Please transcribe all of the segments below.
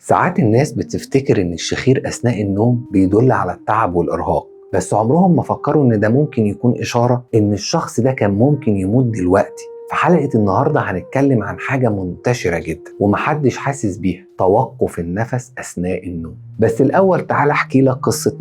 ساعات الناس بتفتكر إن الشخير أثناء النوم بيدل على التعب والإرهاق، بس عمرهم ما فكروا إن ده ممكن يكون إشارة إن الشخص ده كان ممكن يموت دلوقتي. في حلقة النهاردة هنتكلم عن حاجة منتشرة جدا ومحدش حاسس بيها، توقف النفس أثناء النوم. بس الأول تعال أحكي لك قصة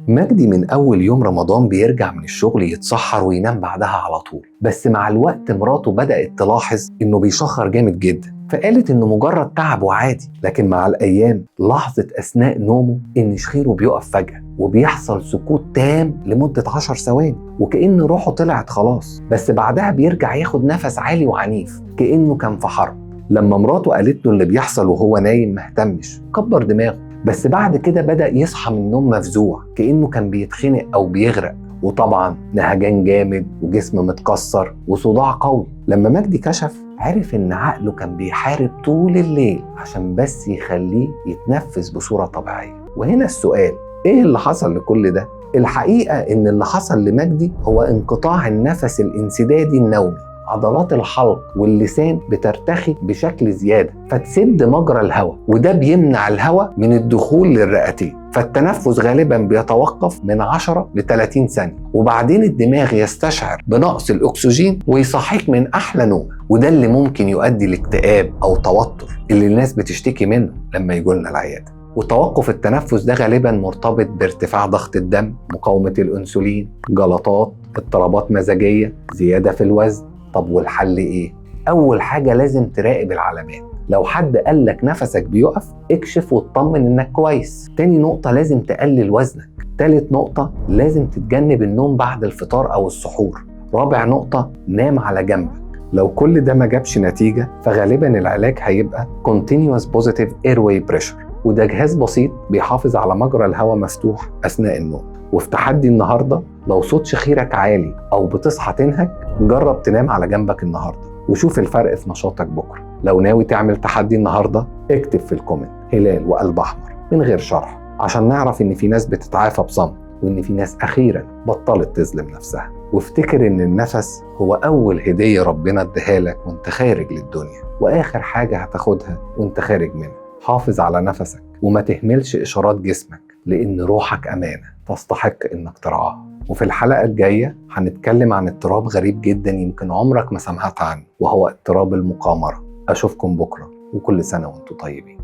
مجدي من أول يوم رمضان بيرجع من الشغل يتسحر وينام بعدها على طول، بس مع الوقت مراته بدأت تلاحظ إنه بيشخر جامد جدا، فقالت إنه مجرد تعب وعادي. لكن مع الأيام لاحظت أثناء نومه إن شخيره بيقف فجأة وبيحصل سكوت تام لمدة 10 ثواني وكأن روحه طلعت خلاص، بس بعدها بيرجع ياخد نفس عالي وعنيف كأنه كان في حرب. لما مراته قالت له اللي بيحصل وهو نايم مهتمش، كبر دماغه، بس بعد كده بدأ يصحى من النوم مفزوع كأنه كان بيتخنق أو بيغرق، وطبعا نهجان جامد وجسم متكسر وصداع قوي. لما مجدي كشف عرف إن عقله كان بيحارب طول الليل عشان بس يخليه يتنفس بصورة طبيعية. وهنا السؤال، إيه اللي حصل لكل ده؟ الحقيقة إن اللي حصل لمجدي هو انقطاع النفس الانسدادي النومي. عضلات الحلق واللسان بترتخي بشكل زيادة فتسد مجرى الهواء، وده بيمنع الهواء من الدخول للرئتين، فالتنفس غالبا بيتوقف من 10 ل 30 ثانية، وبعدين الدماغ يستشعر بنقص الأكسجين ويصحيك من أحلى نوم. وده اللي ممكن يؤدي لاكتئاب أو توتر اللي الناس بتشتكي منه لما يجولنا العيادة. وتوقف التنفس ده غالبا مرتبط بارتفاع ضغط الدم، مقاومة الأنسولين، جلطات، اضطرابات مزاجية، زيادة في الوزن. طب والحل إيه؟ أول حاجة لازم تراقب العلامات. لو حد قالك نفسك بيقف، اكشف واطمن إنك كويس. تاني نقطة، لازم تقلل وزنك. تالت نقطة، لازم تتجنب النوم بعد الفطار أو السحور. رابع نقطة، نام على جنبك. لو كل ده ما جابش نتيجة فغالبا العلاج هيبقى Continuous Positive Airway Pressure، وده جهاز بسيط بيحافظ على مجرى الهواء مفتوح أثناء النوم. وفي تحدي النهاردة، لو صوت شخيرك عالي أو بتصحى تنهك، جرب تنام على جنبك النهاردة وشوف الفرق في نشاطك بكرة. لو ناوي تعمل تحدي النهاردة، اكتب في الكومنت هلال وقلب أحمر من غير شرح، عشان نعرف إن في ناس بتتعافى بصمت، وإن في ناس أخيرا بطلت تظلم نفسها. وافتكر إن النفس هو أول هدية ربنا اداها لك وانت خارج للدنيا، وآخر حاجة هتاخدها وانت خارج منها. حافظ على نفسك وما تهملش إشارات جسمك، لأن روحك أمانة تستحق إنك ترعاها. وفي الحلقة الجاية هنتكلم عن اضطراب غريب جدا يمكن عمرك ما سمعت عنه، وهو اضطراب المقامرة. أشوفكم بكرة، وكل سنة وانتم طيبين.